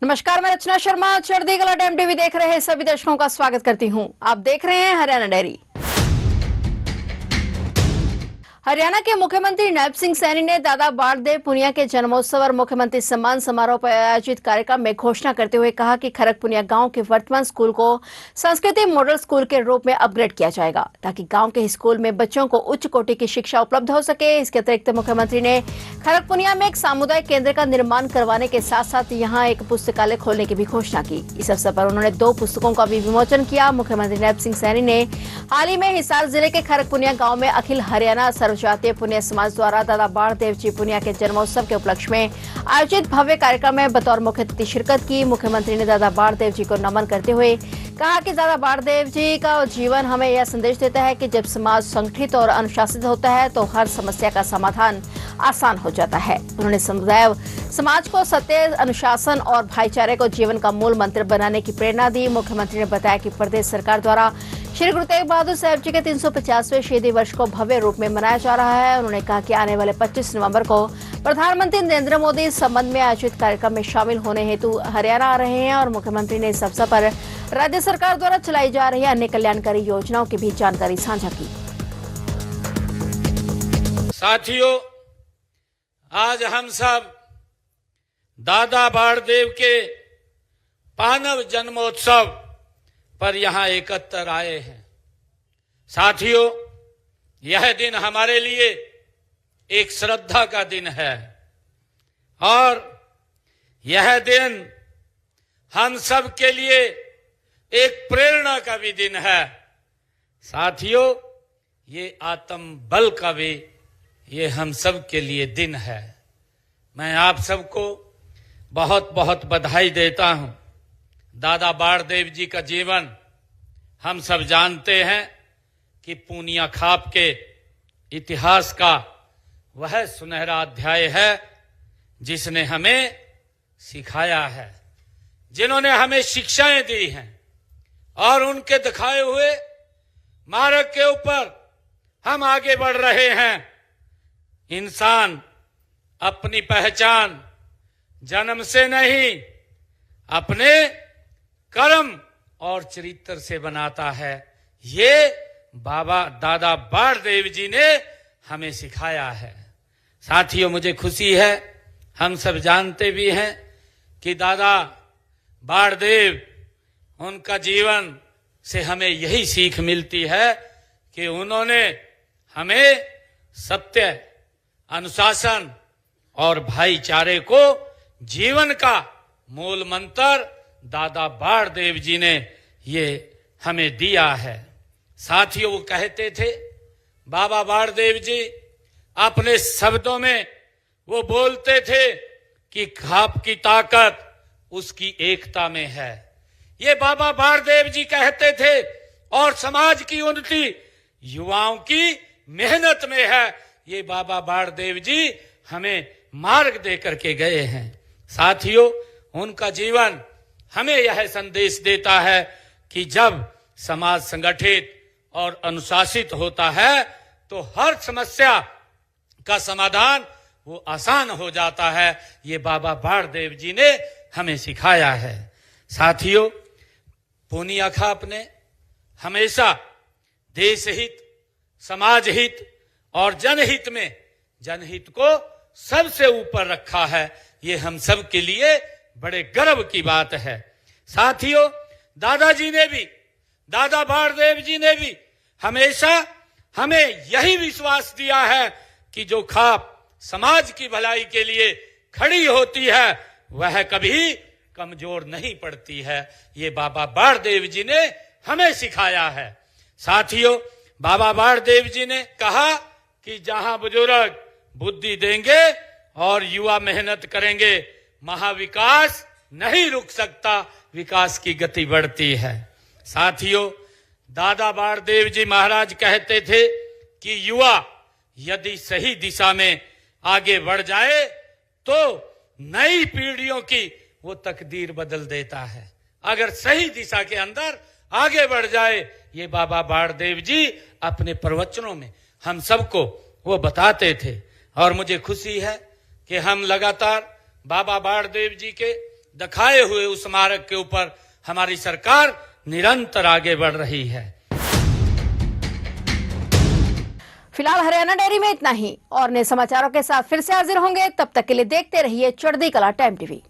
नमस्कार, मैं रचना शर्मा। चढ़ती कला टाइम टीवी देख रहे सभी दर्शकों का स्वागत करती हूं। आप देख रहे हैं हरियाणा डायरी। हरियाणा के मुख्यमंत्री नायब सिंह सैनी ने दादा बाड़देव पुनिया के जन्मोत्सव और मुख्यमंत्री सम्मान समारोह पर आयोजित कार्यक्रम में घोषणा करते हुए कहा कि खरक पुनिया गांव के वर्तमान स्कूल को संस्कृति मॉडल स्कूल के रूप में अपग्रेड किया जाएगा ताकि गांव के स्कूल में बच्चों को उच्च कोटि की शिक्षा उपलब्ध हो सके। इसके अतिरिक्त मुख्यमंत्री ने खरक पुनिया में एक सामुदायिक केंद्र का निर्माण करवाने के साथ साथ यहाँ एक पुस्तकालय खोलने की भी घोषणा की। इस अवसर पर उन्होंने 2 पुस्तकों का भी विमोचन किया। मुख्यमंत्री नायब सिंह सैनी ने हाल ही में हिसार जिले के खरक पुनिया गाँव में अखिल हरियाणा सर्वजातीय पुनिया समाज द्वारा दादा बाड़देव जी पुनिया के जन्मोत्सव के उपलक्ष्य में आयोजित भव्य कार्यक्रम में बतौर मुख्य अतिथि शिरकत की। मुख्यमंत्री ने दादा बाड़देव जी को नमन करते हुए कहा कि दादा बाड़देव जी का जीवन हमें यह संदेश देता है कि जब समाज संगठित और अनुशासित होता है तो हर समस्या का समाधान आसान हो जाता है। उन्होंने सदैव समाज को सत्य, अनुशासन और भाईचारे को जीवन का मूल मंत्र बनाने की प्रेरणा दी। मुख्यमंत्री ने बताया कि प्रदेश सरकार द्वारा श्री गुरु तेग बहादुर साहब जी के 350वें शहीदी वर्ष को भव्य रूप में मनाया जा रहा है। उन्होंने कहा कि आने वाले 25 नवंबर को प्रधानमंत्री नरेंद्र मोदी इस संबंध में आयोजित कार्यक्रम में शामिल होने हेतु हरियाणा आ रहे हैं और मुख्यमंत्री ने इस अवसर पर राज्य सरकार द्वारा चलाई जा रही अन्य कल्याणकारी योजनाओं की भी जानकारी साझा की। साथियों, आज हम सब दादा बाड़देव के पावन जन्मोत्सव पर यहाँ एकत्र आए हैं। साथियों, यह दिन हमारे लिए एक श्रद्धा का दिन है और यह दिन हम सब के लिए एक प्रेरणा का भी दिन है। साथियों, ये आत्म बल का भी ये हम सब के लिए दिन है। मैं आप सबको बहुत बहुत बधाई देता हूं। दादा बाड़देव जी का जीवन हम सब जानते हैं कि पूनिया खाप के इतिहास का वह सुनहरा अध्याय है जिसने हमें सिखाया है, जिन्होंने हमें शिक्षाएं दी हैं और उनके दिखाए हुए मार्ग के ऊपर हम आगे बढ़ रहे हैं। इंसान अपनी पहचान जन्म से नहीं, अपने कर्म और चरित्र से बनाता है। ये बाबा दादा बाड़देव जी ने हमें सिखाया है। साथियों, मुझे खुशी है, हम सब जानते भी हैं कि दादा बाड़देव, उनका जीवन से हमें यही सीख मिलती है कि उन्होंने हमें सत्य, अनुशासन और भाईचारे को जीवन का मूल मंत्र दादा बाड़देव जी ने ये हमें दिया है। साथियों, वो कहते थे, बाबा बाड़देव जी अपने शब्दों में वो बोलते थे कि खाप की ताकत उसकी एकता में है। ये बाबा बाड़देव जी कहते थे और समाज की उन्नति युवाओं की मेहनत में है। ये बाबा बाड़देव जी हमें मार्ग दे करके गए हैं। साथियों, उनका जीवन हमें यह संदेश देता है कि जब समाज संगठित और अनुशासित होता है तो हर समस्या का समाधान वो आसान हो जाता है। ये बाबा बाड़देव जी ने हमें सिखाया है। साथियों, पूनिया खाप ने हमेशा देश हित, समाज हित और जनहित में जनहित को सबसे ऊपर रखा है। ये हम सब के लिए बड़े गर्व की बात है। साथियों, दादाजी ने भी, दादा बाड़देव जी ने भी हमेशा हमें यही विश्वास दिया है कि जो खाप समाज की भलाई के लिए खड़ी होती है वह कभी कमजोर नहीं पड़ती है। ये बाबा बाड़देव जी ने हमें सिखाया है। साथियों, बाबा बाड़देव जी ने कहा कि जहां बुजुर्ग बुद्धि देंगे और युवा मेहनत करेंगे, महाविकास नहीं रुक सकता, विकास की गति बढ़ती है। साथियों, दादा बाड़देव जी महाराज कहते थे कि युवा यदि सही दिशा में आगे बढ़ जाए तो नई पीढ़ियों की वो तकदीर बदल देता है। अगर सही दिशा के अंदर आगे बढ़ जाए, ये बाबा बाड़देव जी अपने प्रवचनों में हम सबको वो बताते थे। और मुझे खुशी है कि हम लगातार बाबा बाड़देव जी के दिखाए हुए उस मार्ग के ऊपर हमारी सरकार निरंतर आगे बढ़ रही है। फिलहाल हरियाणा डेयरी में इतना ही और नए समाचारों के साथ फिर से हाजिर होंगे। तब तक के लिए देखते रहिए चढ़ती कला टाइम टीवी।